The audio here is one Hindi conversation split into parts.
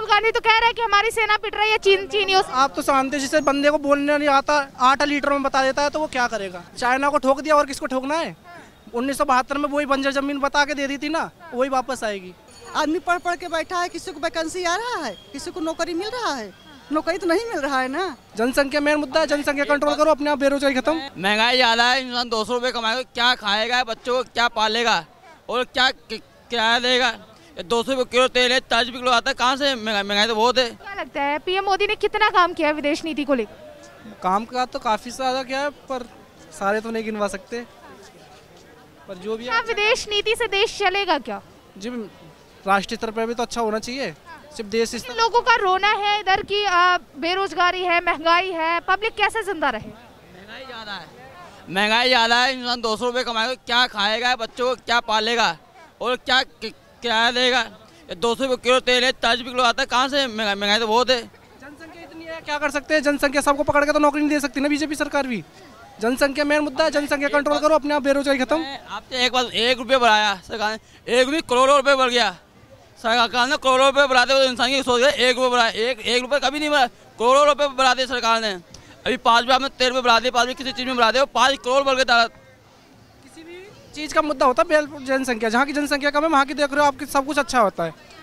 राहुल गांधी तो कह रहे हैं कि हमारी सेना पिट रही है चीनियों से। आप तो जानते हैं, जिसे बंदे को बोलने नहीं आता 8 लीटर में बता देता है तो वो क्या करेगा। चाइना को ठोक दिया और किसको ठोकना है। 1972 में वही बंजर जमीन बता के दे दी थी ना, वही वापस आएगी। आदमी पढ़ पढ़ के बैठा है, किसी को वैकेंसी आ रहा है, किसी को नौकरी मिल रहा है, नौकरी तो नहीं मिल रहा है ना। जनसंख्या मेन मुद्दा है, जनसंख्या कंट्रोल करो, अपने आप बेरोजगारी खत्म। महंगाई ज़्यादा है, इंसान 200 रुपये कमाएगा, क्या खाएगा, बच्चों को क्या पालेगा और क्या किराया देगा। 200 रुपये किलो तेल है, 40 रुपये किलो आता है, कहाँ से महंगाई तो बहुत है। क्या लगता है पीएम मोदी ने कितना काम किया है विदेश नीति को लेकर? काम का तो काफी ज्यादा क्या है, पर सारे तो नहीं गिनवा सकते, पर जो भी क्या विदेश नीति से देश चलेगा क्या? जी, राष्ट्रीय स्तर पर भी तो अच्छा होना चाहिए, सिर्फ देश इन लोगों का रोना है इधर की बेरोजगारी है, महंगाई है, पब्लिक कैसे जिंदा रहे? महंगाई ज़्यादा है, इंसान 200 रुपये कमाएगा, क्या खाएगा, बच्चों को क्या पालेगा और क्या किराया देगा। 200 रुपये किलो तेल है, 40 रुपये किलो आता है, कहाँ से महंगाई तो बहुत है। जनसंख्या इतनी है, क्या कर सकते हैं। जनसंख्या सबको पकड़ के तो नौकरी नहीं दे सकती ना बीजेपी सरकार भी। जनसंख्या मेन मुद्दा है, जनसंख्या कंट्रोल करो, अपने आप बेरोजगारी खत्म। आपसे एक बार 1 रुपये बढ़ाया सरकार ने, 1 रुपये करोड़ों रुपये बढ़ गया। सरकार ने करोड़ों रुपये बढ़ाते हुए इंसान की सोच गया 1 रुपये बढ़ाया, एक रुपये कभी नहीं बढ़ा, करोड़ों रुपये बढ़ा दिए सरकार ने। अभी 5 रुपये आपने 13 रुपये बढ़ा दिए, 5 रुपये किसी चीज़ में बढ़ा दिए, 5 करोड़ बढ़ गए। किसी भी चीज़ का मुद्दा होता है जनसंख्या, जहाँ की जनसंख्या कम है वहाँ की देख रहे हो आपकी सब कुछ अच्छा होता है।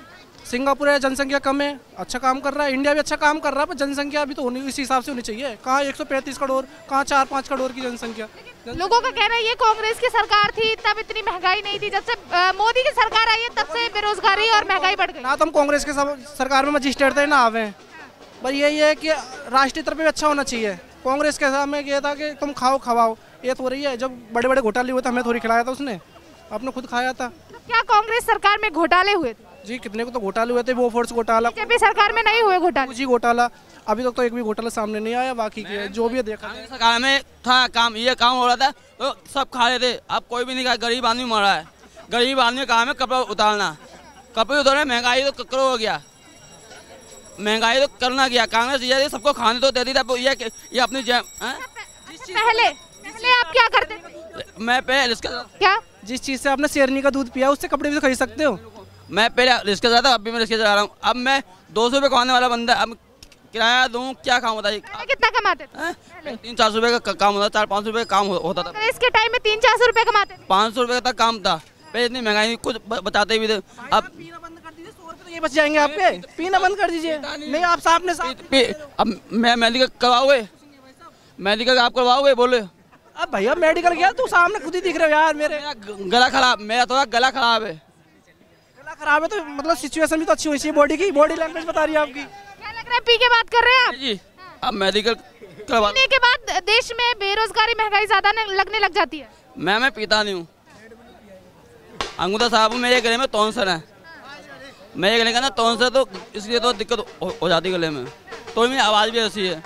सिंगापुर है, जनसंख्या कम है, अच्छा काम कर रहा है। इंडिया भी अच्छा काम कर रहा है, पर जनसंख्या अभी तो इस हिसाब से होनी चाहिए। कहाँ 135 करोड़, कहाँ 4-5 करोड़ की जनसंख्या। लोगों का कहना है ये कांग्रेस की सरकार थी तब इतनी महंगाई नहीं थी, जब से मोदी की सरकार आई है तब से बेरोजगारी और महंगाई बढ़ गई। ना तो हम कांग्रेस के सरकार में मजिस्ट्रेट थे ना आवे, पर यही है कि राष्ट्रीय स्तर पर भी अच्छा होना चाहिए। कांग्रेस के साथ में ये था कि तुम खाओ खवाओ, ये तो रही है। जब बड़े बड़े घोटाले हुए थे हमें थोड़ी खिलाया था उसने, आपने खुद खाया था। क्या कांग्रेस सरकार में घोटाले हुए थे? जी, कितने को तो घोटाले हुए थे, वो फोर्स घोटाला, बीजेपी सरकार में नहीं हुए घोटाले। जी घोटाला अभी तक तो एक भी घोटाला सामने नहीं आया। बाकी के जो भी देखा सरकार में था काम, ये काम हो रहा था तो सब खा रहे थे, अब कोई भी नहीं खा। गरीब आदमी मर रहा है, गरीब आदमी का काम है कपड़ा उतारना, कपड़े उतारे। महंगाई तो ककड़ो हो गया, महंगाई तो करना गया। कांग्रेस ये सबको खाने तो देती था, ये अपनी पहले आप क्या करते थे? मैं पहले क्या जिस चीज़ से आपने शेरनी का दूध पिया उससे कपड़े भी तो खरीद सकते हो। मैं पहले रिक्शा चलाता, अब भी मैं रिक्शा चला रहा हूँ। अब मैं 200 रुपये कमाने वाला बंदा, अब किराया दूँ क्या काम होता है। कितना कमाते थे? 300-400 रुपये का काम होता, 400-500 रुपये का काम होता था। इसके टाइम में 300-400 रुपये कमाते थे, 500 रुपये तक काम था पहले। इतनी महंगाई कुछ बचाते भी थे। अब पीना बंद कर दीजिए, 100 रुपये तो ये बच जाएंगे आपके। पीना बंद कर दीजिए। नहीं, आप साहब ने अब मैं मेडिकल करवाओगे, मेडिकल आप करवाओगे बोले। अब भैया मेडिकल गया, तू सामने खुद ही दिख रहे हो यार। मेरा गला खराब, मेरा थोड़ा गला खराब है। गला खराब है तो मतलब सिचुएशन भी तो अच्छी होनी चाहिए, बॉडी की बॉडी लैंग्वेज बता रही है आपकी। क्या लग रहा है पी के बात कर रहे हैं आप? जी, अब मेडिकल करवा पीने के बाद देश में बेरोजगारी महंगाई ज्यादा लगने लग जाती है। मैं पीता नहीं हूँ। अंगूठा साहब मेरे गले में टॉन्सिल है, मेरे गले का ना टॉन्सिल, तो इसलिए तो दिक्कत हो जाती है गले में, तो मेरी आवाज़ भी ऐसी है।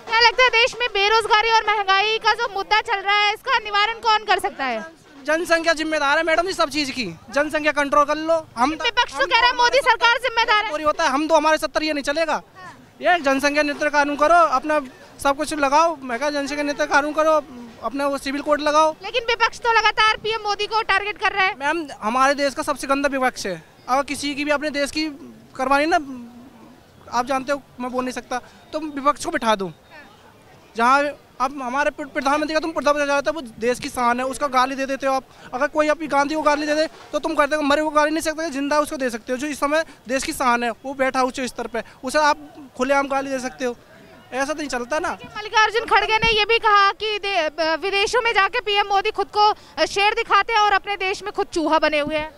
क्या लगता है देश में बेरोजगारी और महंगाई का जो मुद्दा चल रहा है इसका निवारण कौन कर सकता है? जनसंख्या जिम्मेदार है मैडम जी सब चीज की। जनसंख्या कंट्रोल कर लो। हम विपक्ष तो कह रहा है मोदी सरकार जिम्मेदार है। होता है, हम तो हमारे 70 ये नहीं चलेगा। ये जनसंख्या नियंत्रण कानून करो, अपना सब कुछ लगाओ। मैं कहा जनसंख्या नियंत्रण कानून करो, अपना वो सिविल कोड लगाओ। लेकिन विपक्ष तो लगातार पीएम मोदी को टारगेट कर रहा है। मैम, हमारे देश का सबसे गंदा विपक्ष है। अगर किसी की भी अपने देश की करवानी ना, आप जानते हो मैं बोल नहीं सकता, तो विपक्ष को बिठा दो। जहाँ अब हमारे प्रधानमंत्री का तुम प्रधानमंत्री जाता है, वो देश की शान है, उसका गाली दे देते हो आप। अगर कोई अपनी गांधी को गाली दे दे तो तुम करते हो, मरे को गाली नहीं सकते, जिंदा उसको दे सकते हो। जो इस समय देश की शान है, वो बैठा उच्च स्तर पे, उसे आप खुलेआम गाली दे सकते हो। ऐसा तो नहीं चलता ना। मल्लिकार्जुन खड़गे ने ये भी कहा कि विदेशों में जाके पीएम मोदी खुद को शेर दिखाते हैं और अपने देश में खुद चूहा बने हुए हैं।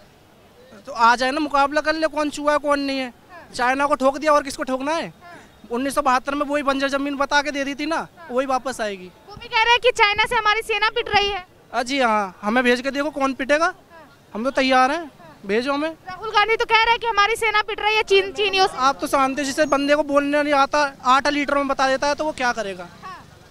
तो आ जाए ना, मुकाबला कर ले, कौन चूहा है कौन नहीं है। चाइना को ठोक दिया और किसको ठोकना है। 1972 में वही बंजर जमीन बता के दे दी थी ना, वही वापस आएगी। वो भी कह रहे हैं कि चाइना से हमारी सेना पिट रही है। जी हाँ, हमें भेज के देखो कौन पिटेगा, हम तो तैयार हैं, भेजो हमें। राहुल गांधी तो कह रहे हैं कि हमारी सेना पिट रही है चीनियों से। आप तो जानते हैं, जिसे बंदे को बोलने नहीं आता 8 लीटर में बता देता है तो वो क्या करेगा।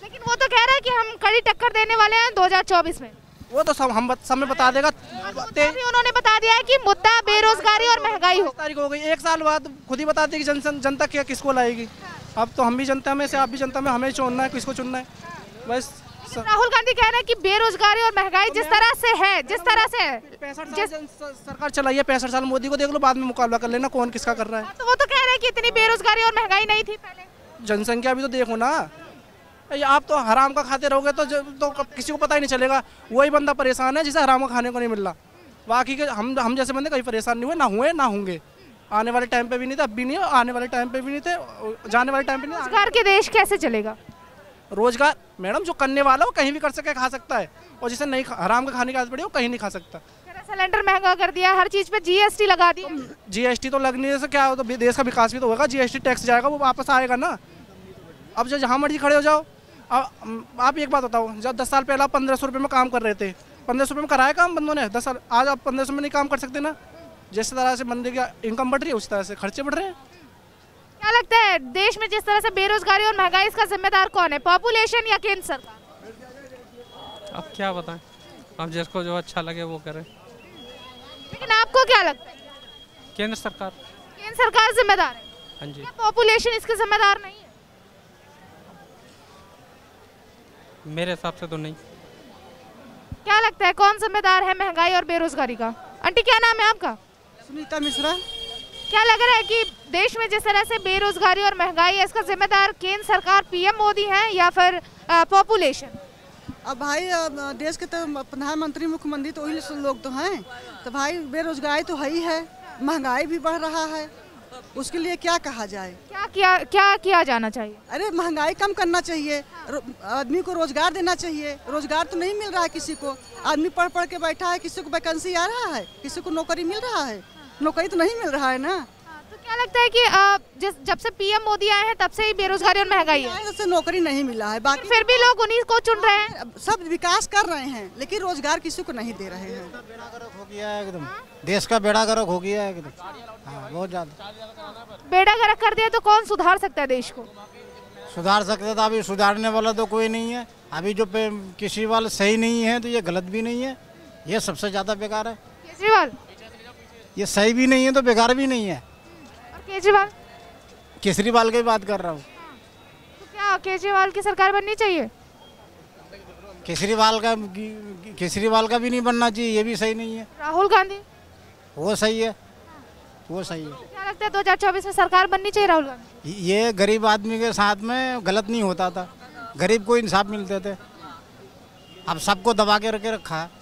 लेकिन वो तो कह रहा है कि हम कड़ी टक्कर देने वाले हैं 2024 में। वो तो सब हम समय बता देगा। उन्होंने बता दिया है कि मुद्दा बेरोजगारी और महंगाई हो। तारीख हो गई, 1 साल बाद खुद ही बताते कि जनता क्या किसको लाएगी। अब तो हम भी जनता में से, आप भी जनता में, हमें चुनना है, किसको चुनना है। बस राहुल गांधी कह रहे हैं कि बेरोजगारी और महंगाई जिस तरह से है, जिस तरह से 65 साल सरकार चलाई है, 65 साल मोदी को देख लो, बाद में मुकाबला कर लेना कौन किसका कर रहा है। तो वो तो कह रहे हैं कि इतनी बेरोजगारी और महंगाई नहीं थी पहले। जनसंख्या भी तो देखो ना, ये आप तो हराम का खाते रहोगे तो किसी को पता ही नहीं चलेगा। वही बंदा परेशान है जिसे हराम का खाने को नहीं मिल रहा। बाकी के हम जैसे बंदे कहीं परेशान नहीं हुए ना होंगे। आने वाले टाइम पे भी नहीं थे, अब भी नहीं है, आने वाले टाइम पे भी नहीं थे, जाने वाले टाइम पे नहीं। रोजगार के देश कैसे चलेगा? रोजगार मैडम जो करने वाला हो कहीं भी कर सके, खा सकता है, और जिसे नहीं हराम का खाने की आदत पड़ी हो कहीं नहीं खा सकता। सिलेंडर महंगा कर दिया, हर चीज पे जीएसटी लगा दी। जीएसटी तो लगने से क्या हो, तो देश का विकास भी तो होगा। जीएसटी टैक्स जाएगा वो वापस आएगा ना। अब जो जहाँ मर्जी खड़े हो जाओ। आप एक बात बताओ, जब 10 साल पहले 1500 रुपये में काम कर रहे थे, 1500 रुपये में कराया काम बंदों ने 10 साल। आज आप 1500 में नहीं काम कर सकते ना। जिस तरह से बंदे की इनकम बढ़ रही है उस तरह से खर्चे बढ़ रहे हैं। क्या लगता है देश में जिस तरह से बेरोजगारी और महंगाई, इसका जिम्मेदार कौन है, पॉपुलेशन या केंद्र सरकार? अब क्या बताएं, अब जिसको जो अच्छा लगे वो करे। लेकिन आपको क्या लगता है? केंद्र सरकार। केंद्र सरकार जिम्मेदार है? हाँ जी। क्या पॉपुलेशन इसके जिम्मेदार नहीं है? मेरे हिसाब से तो नहीं। क्या लगता है कौन जिम्मेदार है महंगाई और बेरोजगारी का? आंटी क्या नाम है आपका? सुनीता मिश्रा। क्या लग रहा है कि देश में जिस तरह से बेरोजगारी और महंगाई है, इसका जिम्मेदार केंद्र सरकार पीएम मोदी है या फिर पॉपुलेशन? अब भाई देश के तो प्रधानमंत्री मुख्यमंत्री तो वही लोग तो हैं, तो भाई बेरोजगारी तो है ही है, महंगाई भी बढ़ रहा है, उसके लिए क्या कहा जाए? क्या किया जाना चाहिए? अरे महंगाई कम करना चाहिए, आदमी को रोजगार देना चाहिए। रोजगार तो नहीं मिल रहा है किसी को, आदमी पढ़ पढ़ के बैठा है, किसी को वैकेंसी आ रहा है, किसी को नौकरी मिल रहा है, नौकरी तो नहीं मिल रहा है ना। तो क्या लगता है कि जब से पीएम मोदी आए हैं तब से ही बेरोजगारी और महंगाई है? से नौकरी नहीं मिला है, बाकी फिर भी लोग उन्हीं को चुन रहे हैं। सब विकास कर रहे हैं लेकिन रोजगार किसी को नहीं दे रहे हैं। बेड़ा गर्क हो गया है एकदम, देश का बेड़ा गर्क हो गया है एकदम। हाँ, बहुत ज्यादा बेड़ा गर्क कर दिया तो कौन सुधार सकता है देश को? सुधार सकते था, अभी सुधारने वाला तो कोई नहीं है। अभी जो केजरीवाल सही नहीं है तो ये गलत भी नहीं है, ये सबसे ज्यादा बेकार है। केजरीवाल ये सही भी नहीं है तो बेकार भी नहीं है। और केजरीवाल की बात कर रहा हूँ। तो क्या केजरीवाल की सरकार बननी चाहिए? केजरीवाल का भी नहीं बनना चाहिए, ये भी सही नहीं है। राहुल गांधी वो सही है, वो सही है। क्या लगता है 2024 में सरकार बननी चाहिए राहुल गांधी? ये गरीब आदमी के साथ में गलत नहीं होता था, गरीब को इंसाफ मिलते थे। अब सबको दबा के रखे रखा है।